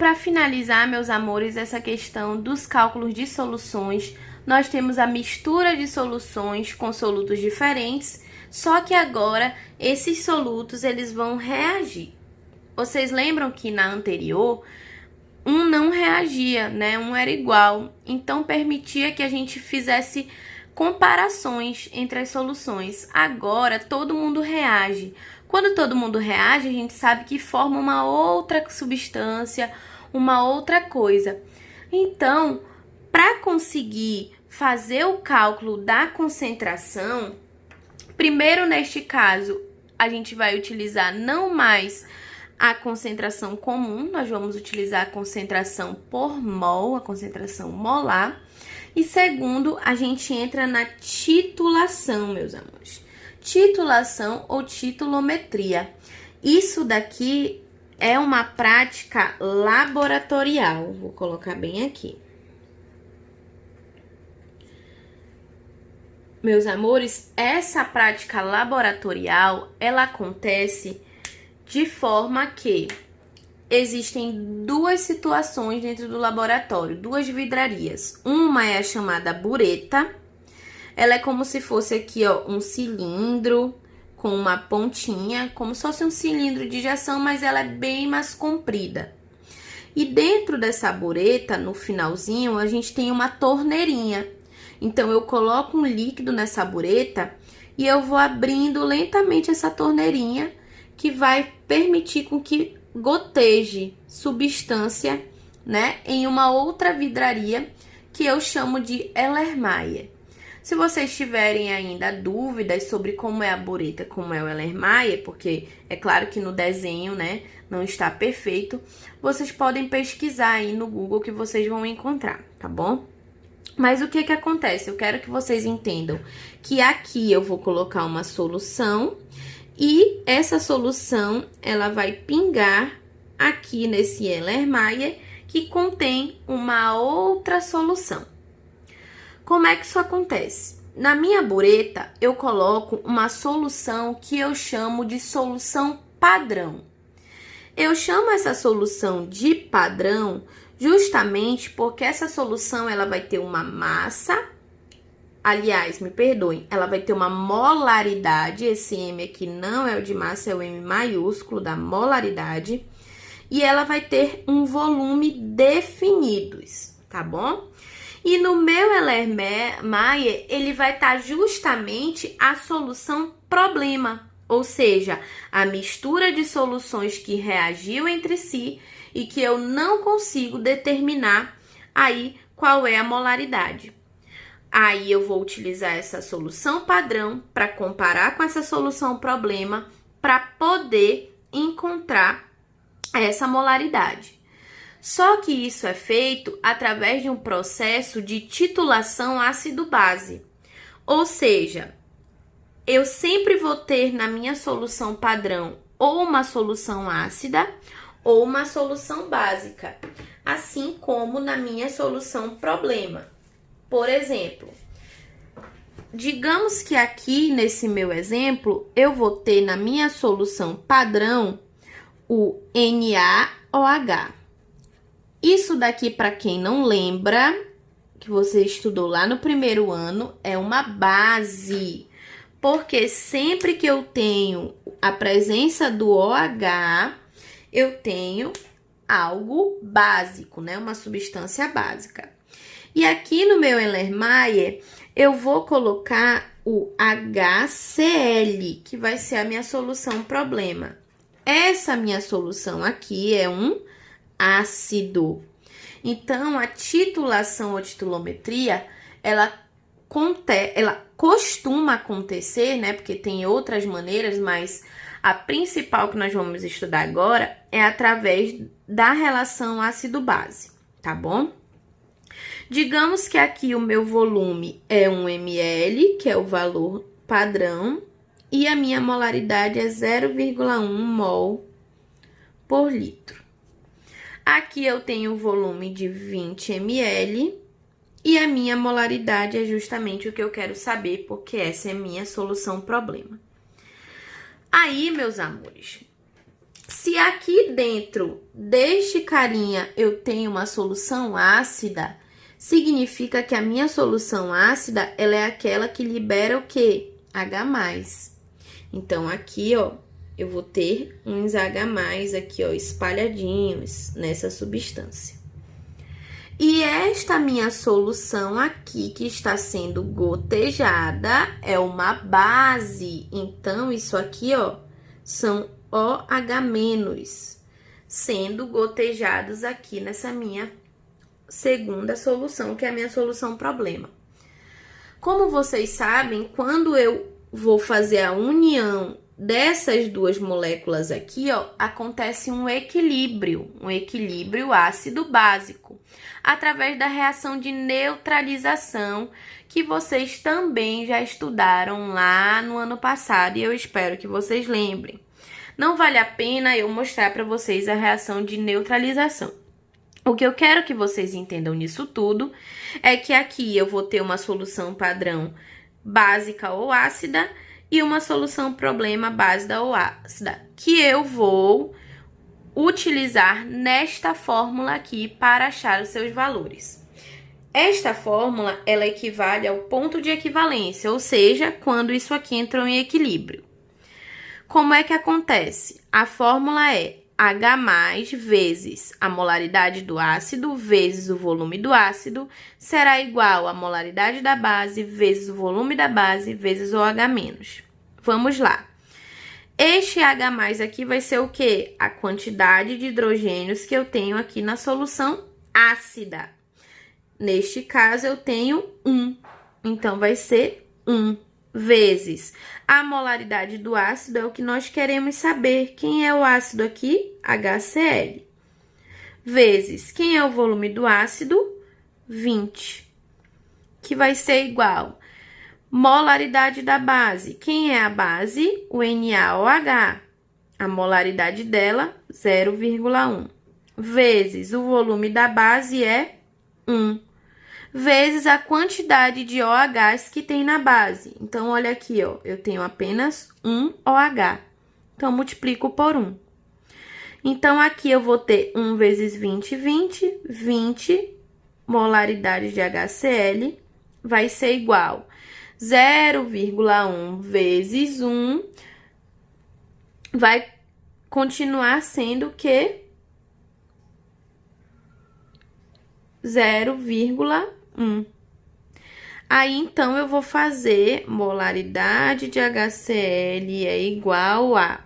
para finalizar, meus amores, essa questão dos cálculos de soluções, nós temos a mistura de soluções com solutos diferentes, só que agora esses solutos eles vão reagir. Vocês lembram que na anterior um não reagia, né? Um era igual, então permitia que a gente fizesse comparações entre as soluções. Agora todo mundo reage. Quando todo mundo reage, a gente sabe que forma uma outra substância, uma outra coisa. Então, para conseguir fazer o cálculo da concentração, primeiro neste caso, a gente vai utilizar não mais a concentração comum, nós vamos utilizar a concentração por mol, a concentração molar. E segundo, a gente entra na titulação, meus amores. Titulação ou titulometria. Isso daqui é uma prática laboratorial. Vou colocar bem aqui. Meus amores, essa prática laboratorial, ela acontece de forma que existem duas situações dentro do laboratório, duas vidrarias. Uma é a chamada bureta. Ela é como se fosse aqui, ó, um cilindro com uma pontinha, como se fosse um cilindro de injeção, mas ela é bem mais comprida. E dentro dessa bureta, no finalzinho, a gente tem uma torneirinha. Então, eu coloco um líquido nessa bureta e eu vou abrindo lentamente essa torneirinha, que vai permitir com que goteje substância, né, em uma outra vidraria que eu chamo de Erlenmeyer. Se vocês tiverem ainda dúvidas sobre como é a bureta, como é o Erlenmeyer, porque é claro que no desenho, né, não está perfeito, vocês podem pesquisar aí no Google que vocês vão encontrar, tá bom? Mas o que que acontece? Eu quero que vocês entendam que aqui eu vou colocar uma solução e essa solução, ela vai pingar aqui nesse Erlenmeyer, que contém uma outra solução. Como é que isso acontece? Na minha bureta, eu coloco uma solução que eu chamo de solução padrão. Eu chamo essa solução de padrão justamente porque essa solução, ela vai ter uma massa. Aliás, me perdoem, ela vai ter uma molaridade, esse M aqui não é o de massa, é o M maiúsculo da molaridade, e ela vai ter um volume definidos, tá bom? E no meu Erlenmeyer, ele vai estar justamente a solução problema, ou seja, a mistura de soluções que reagiu entre si e que eu não consigo determinar aí qual é a molaridade. Aí eu vou utilizar essa solução padrão para comparar com essa solução problema para poder encontrar essa molaridade. Só que isso é feito através de um processo de titulação ácido-base. Ou seja, eu sempre vou ter na minha solução padrão ou uma solução ácida ou uma solução básica, assim como na minha solução problema. Por exemplo, digamos que aqui nesse meu exemplo, eu vou ter na minha solução padrão o NaOH. Isso daqui, para quem não lembra, que você estudou lá no primeiro ano, é uma base. Porque sempre que eu tenho a presença do OH, eu tenho algo básico, né? Uma substância básica. E aqui no meu Erlenmeyer, eu vou colocar o HCl, que vai ser a minha solução problema. Essa minha solução aqui é um ácido. Então, a titulação ou titulometria, ela costuma acontecer, né? Porque tem outras maneiras, mas a principal que nós vamos estudar agora é através da relação ácido-base, tá bom? Digamos que aqui o meu volume é 1 ml, que é o valor padrão, e a minha molaridade é 0,1 mol por litro. Aqui eu tenho o volume de 20 ml e a minha molaridade é justamente o que eu quero saber, porque essa é a minha solução problema. Aí, meus amores, Se aqui dentro deste carinha eu tenho uma solução ácida, significa que a minha solução ácida, ela é aquela que libera o quê? H+. Então, aqui, ó, eu vou ter uns H+, aqui, ó, espalhadinhos nessa substância. E esta minha solução aqui, que está sendo gotejada, é uma base. Então, isso aqui, ó, são OH-, sendo gotejados aqui nessa minha segunda solução, que é a minha solução problema. Como vocês sabem, quando eu vou fazer a união dessas duas moléculas aqui, ó, acontece um equilíbrio ácido-básico, através da reação de neutralização, que vocês também já estudaram lá no ano passado, e eu espero que vocês lembrem. Não vale a pena eu mostrar para vocês a reação de neutralização. O que eu quero que vocês entendam nisso tudo é que aqui eu vou ter uma solução padrão básica ou ácida e uma solução problema básica ou ácida, que eu vou utilizar nesta fórmula aqui para achar os seus valores. Esta fórmula, ela equivale ao ponto de equivalência, ou seja, quando isso aqui entrou em equilíbrio. Como é que acontece? A fórmula é H+ vezes a molaridade do ácido vezes o volume do ácido será igual à molaridade da base vezes o volume da base vezes o OH-. Vamos lá. Este H+ aqui vai ser o quê? A quantidade de hidrogênios que eu tenho aqui na solução ácida. Neste caso, eu tenho 1. Então, vai ser 1 vezes a molaridade do ácido, é o que nós queremos saber. Quem é o ácido aqui? HCl. Vezes, quem é o volume do ácido? 20. Que vai ser igual. Molaridade da base. Quem é a base? O NaOH. A molaridade dela, 0,1. Vezes, o volume da base é 1. Vezes a quantidade de OHs que tem na base. Então, olha aqui, ó, eu tenho apenas um OH. Então, multiplico por 1. Então, aqui eu vou ter 1 vezes 20, 20. 20 molaridade de HCl vai ser igual 0,1 vezes 1. Vai continuar sendo o quê? 0,1. Aí, então, eu vou fazer molaridade de HCl é igual a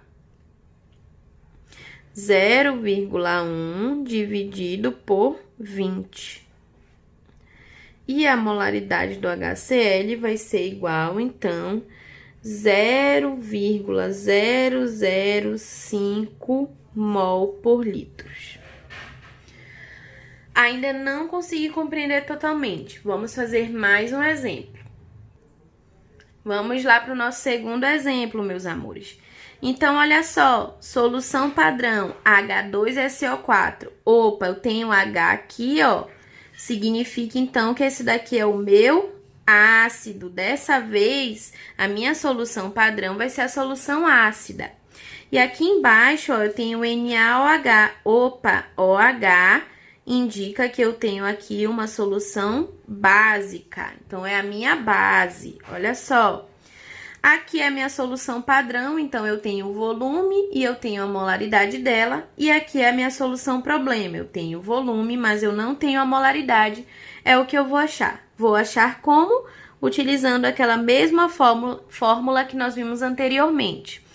0,1 dividido por 20. E a molaridade do HCl vai ser igual, então, 0,005 mol por litro. Ainda não consegui compreender totalmente. Vamos fazer mais um exemplo. Vamos lá para o nosso segundo exemplo, meus amores. Então, olha só, solução padrão H2SO4. Opa, eu tenho H aqui, ó. Significa, então, que esse daqui é o meu ácido. Dessa vez, a minha solução padrão vai ser a solução ácida. E aqui embaixo, ó, eu tenho NaOH. Opa, OH indica que eu tenho aqui uma solução básica. Então, é a minha base. Olha só. Aqui é a minha solução padrão, então eu tenho o volume e eu tenho a molaridade dela. E aqui é a minha solução problema. Eu tenho o volume, mas eu não tenho a molaridade. É o que eu vou achar. Vou achar como? Utilizando aquela mesma fórmula que nós vimos anteriormente.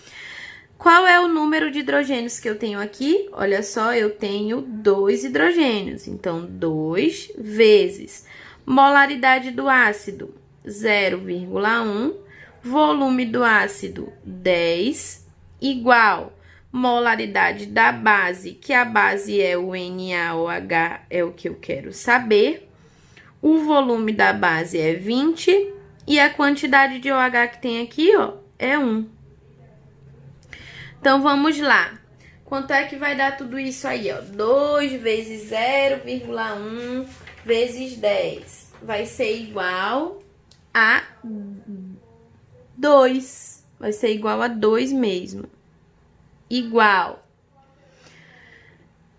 Qual é o número de hidrogênios que eu tenho aqui? Olha só, eu tenho 2 hidrogênios. Então, 2 vezes molaridade do ácido, 0,1. Volume do ácido, 10, igual molaridade da base, que a base é o NaOH, é o que eu quero saber. O volume da base é 20 e a quantidade de OH que tem aqui, ó, é 1. Então, vamos lá. Quanto é que vai dar tudo isso aí, ó? 2 vezes 0,1 vezes 10. Vai ser igual a 2. Vai ser igual a 2 mesmo. Igual.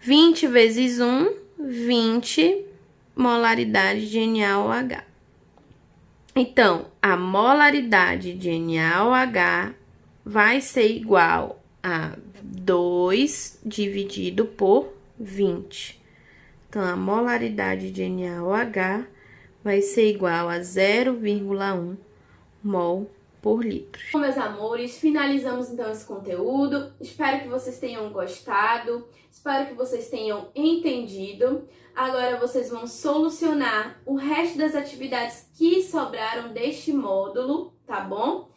20 vezes 1, 20 molaridade de NaOH. Então, a molaridade de NaOH vai ser igual a 2 dividido por 20. Então, a molaridade de NaOH vai ser igual a 0,1 mol por litro. Bom, meus amores, finalizamos então esse conteúdo. Espero que vocês tenham gostado, espero que vocês tenham entendido. Agora vocês vão solucionar o resto das atividades que sobraram deste módulo, tá bom?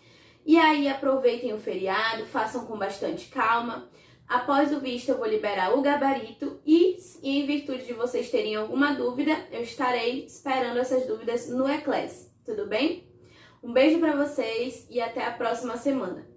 E aí aproveitem o feriado, façam com bastante calma. Após o visto eu vou liberar o gabarito e em virtude de vocês terem alguma dúvida, eu estarei esperando essas dúvidas no Eclass, tudo bem? Um beijo para vocês e até a próxima semana.